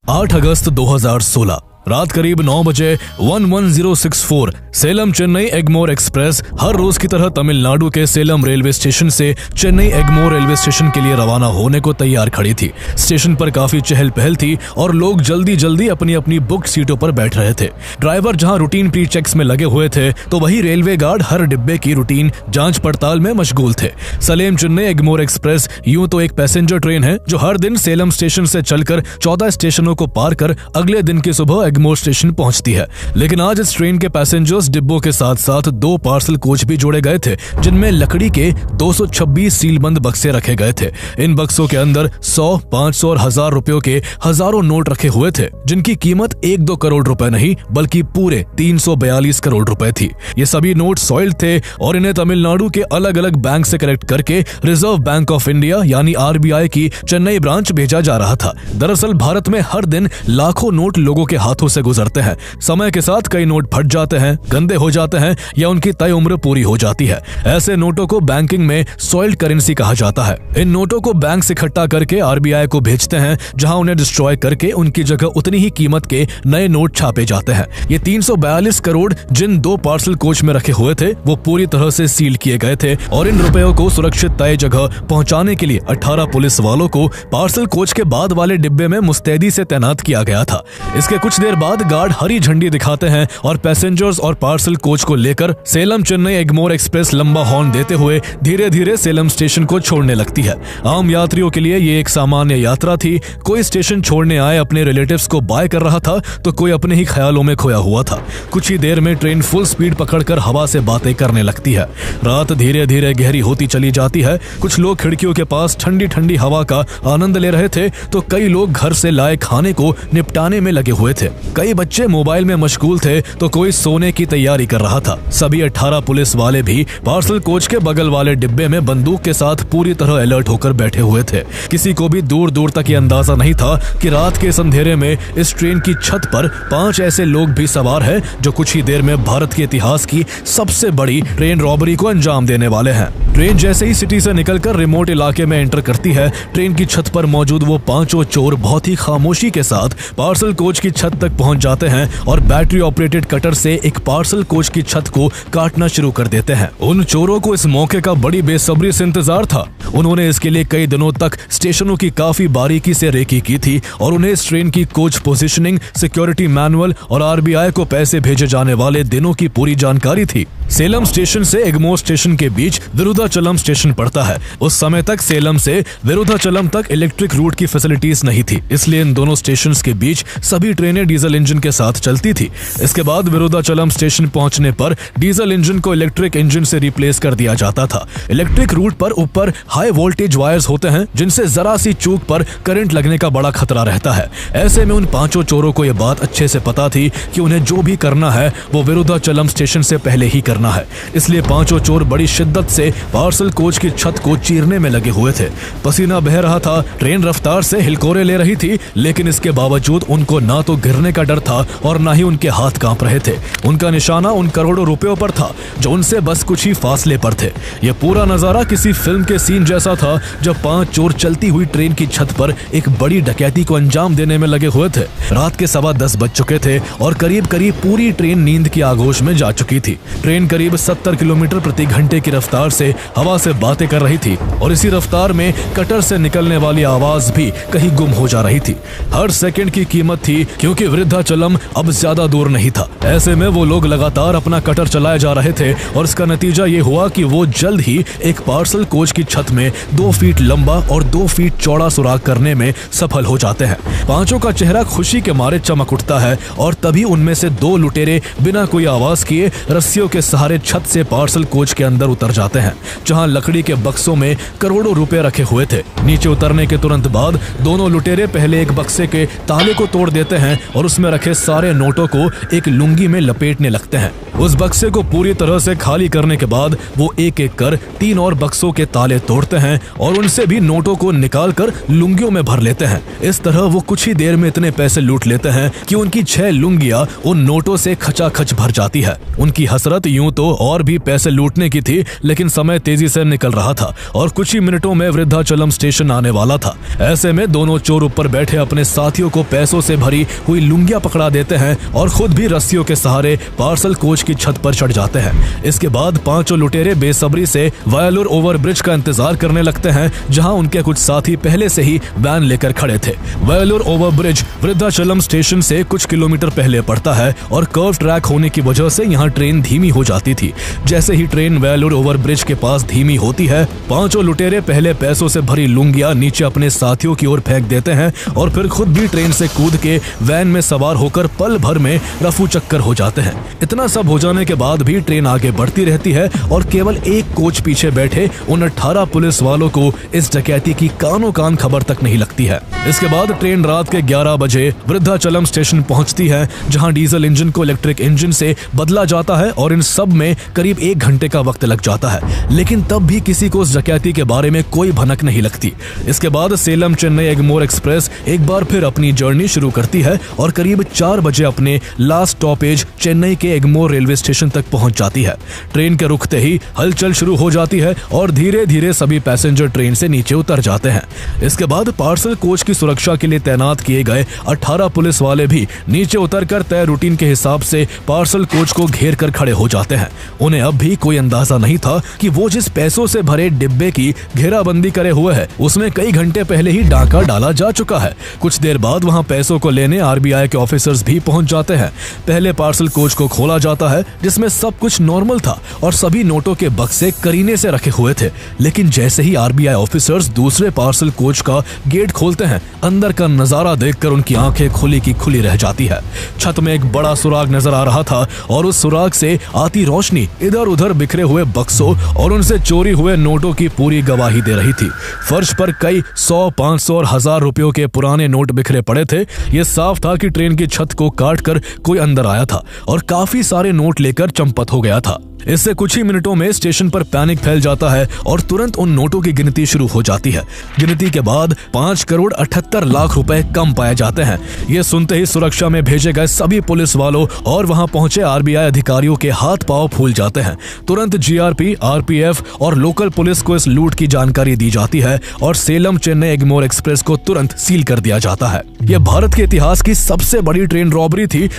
8 अगस्त 2016 रात करीब 9 बजे 11064 सेलम चेन्नई एगमोर एक्सप्रेस हर रोज की तरह तमिलनाडु के सेलम रेलवे स्टेशन से चेन्नई एगमोर रेलवे स्टेशन के लिए रवाना होने को तैयार खड़ी थी। स्टेशन पर काफी चहल पहल थी और लोग जल्दी जल्दी अपनी अपनी बुक सीटों पर बैठ रहे थे। ड्राइवर जहां रूटीन प्री चेक्स में लगे हुए थे तो वही रेलवे गार्ड हर डिब्बे की रूटीन जांच पड़ताल में मशगूल थे। सलेम चेन्नई एगमोर एक्सप्रेस यूं तो एक पैसेंजर ट्रेन है जो हर दिन सेलम स्टेशन से चलकर 14 स्टेशनों को पार कर अगले दिन की सुबह एगमोर स्टेशन पहुंचती है, लेकिन आज इस ट्रेन के पैसेंजर्स डिब्बों के साथ साथ 2 पार्सल कोच भी जोड़े गए थे जिनमें लकड़ी के 226 सीलबंद बक्से रखे गए थे। इन बक्सों के अंदर 100, 500 और 1000 रुपयों के हजारों नोट रखे हुए थे जिनकी कीमत 1-2 करोड़ रुपए नहीं बल्कि पूरे 342 करोड़ रुपए थी। ये सभी नोट सॉइल्ड थे और इन्हें तमिलनाडु के अलग अलग बैंक से कलेक्ट करके रिजर्व बैंक ऑफ इंडिया यानी RBI की चेन्नई ब्रांच भेजा जा रहा था। दरअसल भारत में हर दिन लाखों नोट लोगों के हाथों से गुजरते हैं। समय के साथ कई नोट फट जाते हैं, गंदे हो जाते हैं या उनकी तय उम्र पूरी हो जाती है। ऐसे नोटों को बैंकिंग में सॉइल्ड करेंसी कहा जाता है। इन नोटों को बैंक से इकट्ठा करके RBI को भेजते हैं जहां उन्हें डिस्ट्रॉय करके उनकी जगह उतनी ही कीमत के नए नोट छापे जाते हैं। ये 342 करोड़ जिन 2 पार्सल कोच में रखे हुए थे वो पूरी तरह से सील किए गए थे और इन रुपयों को सुरक्षित तय जगह पहुंचाने के लिए 18 पुलिस वालों को पार्सल कोच के बाद वाले डिब्बे में मुस्तैदी से तैनात किया गया था। इसके कुछ देर बाद गार्ड हरी झंडी दिखाते हैं और पैसेंजर्स और पार्सल कोच को लेकर सेलम चेन्नई एगमोर एक्सप्रेस लंबा हॉर्न देते हुए धीरे धीरे सेलम स्टेशन को छोड़ने लगती है। आम यात्रियों के लिए ये एक सामान्य यात्रा थी। कोई स्टेशन छोड़ने आए अपने रिलेटिव्स को बाय कर रहा था तो कोई अपने ही ख्यालों में खोया हुआ था। कुछ ही देर में ट्रेन फुल स्पीड पकड़कर हवा से बातें करने लगती है। रात धीरे धीरे गहरी होती चली जाती है। कुछ लोग खिड़कियों के पास ठंडी ठंडी हवा का आनंद ले रहे थे तो कई लोग घर से लाए खाने को निपटाने में लगे हुए थे। कई बच्चे मोबाइल में मशगूल थे तो कोई सोने की तैयारी कर रहा था। सभी 18 पुलिस वाले भी पार्सल कोच के बगल वाले डिब्बे में बंदूक के साथ पूरी तरह अलर्ट होकर बैठे हुए थे। किसी को भी दूर दूर तक ये अंदाजा नहीं था कि रात के इस अंधेरे में इस ट्रेन की छत पर 5 ऐसे लोग भी सवार हैं जो कुछ ही देर में भारत के इतिहास की सबसे बड़ी ट्रेन रॉबरी को अंजाम देने वाले हैं। ट्रेन जैसे ही सिटी से निकलकर रिमोट इलाके में एंटर करती है, ट्रेन की छत पर मौजूद वो 5 चोर बहुत ही खामोशी के साथ पार्सल कोच की छत तक पहुंच जाते हैं और बैटरी ऑपरेटेड कटर से एक पार्सल कोच की छत को काटना शुरू कर देते हैं। उन चोरों को इस मौके का बड़ी बेसब्री से इंतजार था। उन्होंने इसके लिए कई दिनों तक स्टेशनों की काफी बारीकी से रेकी की थी और उन्हें इस ट्रेन की कोच पोजीशनिंग, सिक्योरिटी मैनुअल और RBI को पैसे भेजे जाने वाले दिनों की पूरी जानकारी थी। सेलम स्टेशन से एगमोर स्टेशन के बीच विरुधाचलम स्टेशन पड़ता है। उस समय तक सेलम से विरुधाचलम तक इलेक्ट्रिक रूट की फैसिलिटीज नहीं थी, इसलिए इन दोनों स्टेशंस के बीच सभी ट्रेनें डीजल इंजन के साथ चलती थी। इसके बाद विरुधाचलम स्टेशन पहुंचने पर डीजल इंजन को इलेक्ट्रिक इंजन से रिप्लेस कर दिया जाता था। इलेक्ट्रिक रूट पर ऊपर हाई वोल्टेज वायर्स होते हैं जिनसे जरा सी चूक पर करंट लगने का बड़ा खतरा रहता है। ऐसे में उन 5 चोरों को यह बात अच्छे से पता थी कि उन्हें जो भी करना है वो विरुधाचलम स्टेशन से पहले ही करना है। इसलिए 5 चोर बड़ी शिद्दत से पार्सल कोच की छत को चीरने में लगे हुए थे। पसीना बह रहा था, ट्रेन रफ्तार से हिलकोरे ले रही थी, लेकिन इसके बावजूद उनको ना तो गिरने का डर था और ना ही उनके हाथ कांप रहे थे। उनका निशाना उन करोड़ों रुपयों पर था जो उनसे बस कुछ ही फासले पर थे। यह पूरा नजारा किसी फिल्म के सीन जैसा था जब 5 चोर चलती हुई ट्रेन की छत पर एक बड़ी डकैती को अंजाम देने में लगे हुए थे। रात के 10:15 बज चुके थे और करीब करीब पूरी ट्रेन नींद की आगोश में जा चुकी थी। ट्रेन करीब 70 किलोमीटर प्रति घंटे की रफ्तार से हवा से बातें कर रही थी और इसी रफ्तार में कटर से निकलने वाली आवाज भी कहीं गुम हो जा रही थी। हर सेकंड की कीमत थी क्योंकि विरुधाचलम अब ज्यादा दूर नहीं था। ऐसे में वो लोग लगातार अपना कटर चलाए जा रहे थे और इसका नतीजा ये हुआ कि वो जल्द ही एक पार्सल कोच की छत में 2 फीट लंबा और 2 फीट चौड़ा सुराख करने में सफल हो जाते हैं। 5 का चेहरा खुशी के मारे चमक उठता है और तभी उनमें से 2 लुटेरे बिना कोई आवाज किए रस्सियों के सहारे छत से पार्सल कोच के अंदर उतर जाते हैं जहां लकड़ी के बक्सों में करोड़ों रुपए रखे हुए थे। नीचे उतरने के तुरंत बाद दोनों लुटेरे पहले एक बक्से के ताले को तोड़ देते हैं और और उसमें रखे सारे नोटों को एक लुंगी में लपेटने लगते हैं। उस बक्से को पूरी तरह से खाली करने के बाद वो एक एक कर 3 और बक्सों के ताले तोड़ते हैं और उनसे भी नोटों को निकालकर लुंगियों में भर लेते हैं। इस तरह वो कुछ ही देर में इतने पैसे लूट लेते हैं कि उनकी 6 लुंगियां उन नोटों से खचाखच भर जाती है। उनकी हसरत यूं तो और भी पैसे लूटने की थी, लेकिन समय तेजी से निकल रहा था और कुछ ही मिनटों में वृद्धाचलम स्टेशन आने वाला था। ऐसे में दोनों चोर ऊपर बैठे अपने साथियों को पैसों से भरी हुई लुंगियां पकड़ा देते हैं और खुद भी रस्सियों के सहारे पार्सल कोच की छत पर चढ़ जाते हैं। इसके बाद पांचों लुटेरे बेसब्री से वायलूर ओवरब्रिज का इंतजार करने लगते हैं, जहां उनके कुछ साथी पहले से ही वैन लेकर खड़े थे। वायलूर ओवरब्रिज वृद्धाचलम स्टेशन से कुछ किलोमीटर पहले पड़ता है और कर्व ट्रैक होने की वजह से यहाँ ट्रेन धीमी हो जाती थी। जैसे ही ट्रेन वायलूर ओवरब्रिज के पास धीमी होती है, पांचों लुटेरे पहले पैसों से भरी लुंगियां नीचे अपने साथियों की ओर फेंक देते हैं और फिर खुद भी ट्रेन से कूद के वैन में सवार होकर पल भर में रफू चक्कर हो जाते हैं। इतना सब हो जाने के बाद भी ट्रेन आगे बढ़ती रहती है और केवल एक कोच पीछे बैठे उन 18 पुलिस वालों को इस डकैती की कानों कान खबर तक नहीं लगती है। इसके बाद ट्रेन रात के 11 बजे वृद्धाचलम स्टेशन पहुंचती है, जहां डीजल इंजन को इलेक्ट्रिक इंजन से बदला जाता है और इन सब में करीब 1 घंटे का वक्त लग जाता है। लेकिन तब भी किसी को उस डकैती के बारे में कोई भनक नहीं लगती। इसके बाद सेलम चेन्नई एग्मोर एक्सप्रेस एक बार फिर अपनी जर्नी शुरू करती है और करीब 4 बजे अपने लास्ट स्टॉपेज चेन्नई के एग्मोर रेलवे स्टेशन तक पहुंच जाती है। ट्रेन के रुकते ही हलचल शुरू हो जाती है और धीरे धीरे सभी पैसेंजर ट्रेन से नीचे उतर जाते हैं। इसके बाद पार्सल कोच की सुरक्षा के लिए तैनात किए गए 18 पुलिस वाले भी नीचे उतरकर तय रूटीन के हिसाब से पार्सल कोच को घेर कर खड़े हो जाते हैं। उन्हें अब भी कोई अंदाजा नहीं था कि वो जिस पैसों से भरे डिब्बे की घेराबंदी करे हुए है, उसमें कई घंटे पहले ही डाका डाला जा चुका है। कुछ देर बाद वहां पैसों को लेने आरबीआई के ऑफिसर्स भी पहुंच जाते हैं। पहले पार्सल कोच को खोला जाता है, जिसमें सब कुछ नॉर्मल था और सभी नोटों के बक्से करीने से रखे हुए थे। लेकिन जैसे ही आरबीआई ऑफिसर्स दूसरे पार्सल कोच का गेट खोलते हैं, अंदर का नजारा देखकर उनकी आंखें खुली की खुली रह जाती है। छत में एक बड़ा सुराग नजर आ रहा था और उस सुराग से आती रोशनी इधर उधर बिखरे हुए बक्सों और उनसे चोरी हुए नोटों की पूरी गवाही दे रही थी। फर्श पर कई 100, 500 और 1000 रुपयों के पुराने नोट बिखरे पड़े थे। ये साफ था कि ट्रेन की छत को काटकर कोई अंदर आया था और काफी सारे नोट लेकर चंपत हो गया था। इससे कुछ ही मिनटों में स्टेशन पर पैनिक फैल जाता है और तुरंत उन नोटों की गिनती शुरू हो जाती है। गिनती के बाद 5 करोड़ 78 लाख रुपए कम पाए जाते हैं। ये सुनते ही सुरक्षा में भेजे गए सभी पुलिस वालों और वहां पहुंचे आरबीआई अधिकारियों के हाथ पांव फूल जाते हैं। तुरंत जीआरपी, आरपीएफ और लोकल पुलिस को इस लूट की जानकारी दी जाती है और सेलम चेन्नई एग्मोर एक्सप्रेस को तुरंत सील कर दिया जाता है। यह भारत के इतिहास की सबसे बड़ी ट्रेन रॉबरी थी